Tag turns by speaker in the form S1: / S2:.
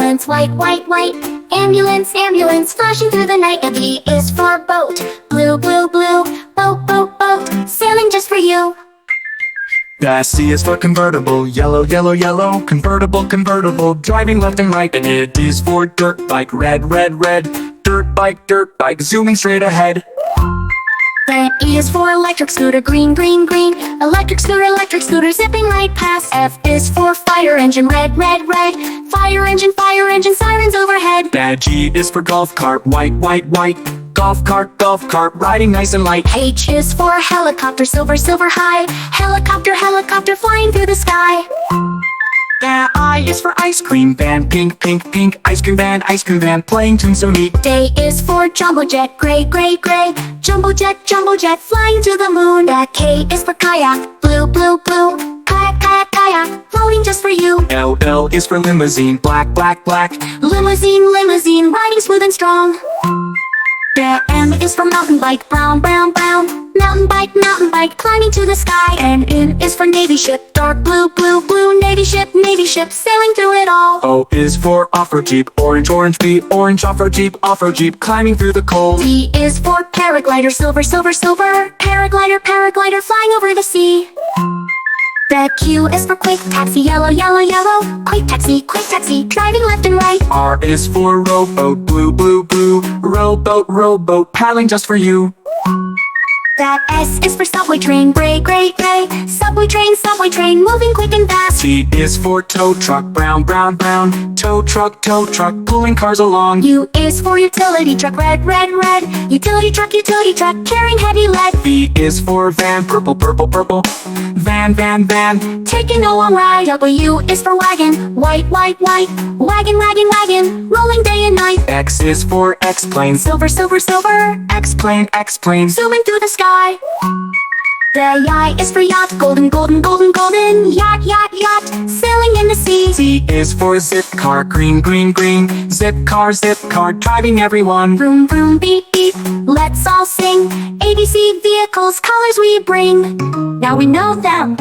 S1: ambulance, white, white, white. Ambulance, ambulance, flashing through the night. And B is for boat, blue, blue, blue. Boat, boat, boat, sailing just for you.
S2: The C is for convertible, yellow, yellow, yellow. Convertible, convertible, driving left and right. And it is for dirt bike, red, red, red. Dirt bike, zooming straight ahead.
S1: Then E is for electric scooter, green, green, green. Electric scooter, zipping right past. F is for fire engine, red, red, red. Fire engine, sirens overhead.
S2: Then G is for golf cart, white, white, white. Golf cart, riding nice and light.
S1: H is for helicopter, silver, silver high. Helicopter, helicopter, flying through the sky.
S2: The I is for ice cream van, pink, pink, pink. Ice cream van, playing tune so neat.
S1: J is for jumbo jet, gray, gray, gray. Jumbo jet, flying to the moon. The K is for kayak, blue, blue, blue. Kayak, kayak, kayak, floating just for you.
S2: L is for limousine, black, black, black.
S1: Limousine, limousine, riding smooth and strong. The M is for mountain bike, brown, brown, brown. Mountain bike, climbing to the sky. And N is for navy ship, dark blue, blue, blue. Navy ship, sailing through it all.
S2: O is for off-road jeep, orange, orange B. Orange off-road jeep, climbing through the cold.
S1: P is for paraglider, silver, silver, silver. Paraglider, flying over the sea. The Q is for quick taxi, yellow, yellow, yellow. Quick taxi, driving left and right.
S2: R is for rowboat, blue, blue, blue. Rowboat, paddling just for you.
S1: The S is for subway train, gray, gray, gray. Subway train, moving quick and fast.
S2: T is for tow truck, brown, brown, brown. Tow truck, pulling cars along.
S1: U is for utility truck, red, red, red. Utility truck, carrying heavy lead.
S2: V is for van, purple, purple, purple. Van,
S1: taking a long ride. W is for wagon, white, white, white. Wagon, rolling day and night.
S2: X is for X-plane,
S1: Silver, silver, silver.
S2: X-plane.
S1: Zooming through the sky. The Y is for yacht, golden, golden, golden, golden. Yacht, sailing in the sea.
S2: Z is for Zipcar, green, green, green. Zipcar, driving everyone.
S1: Vroom, vroom, beep, beep. Let's all sing. ABC vehicles, colors we bring. Now we know them.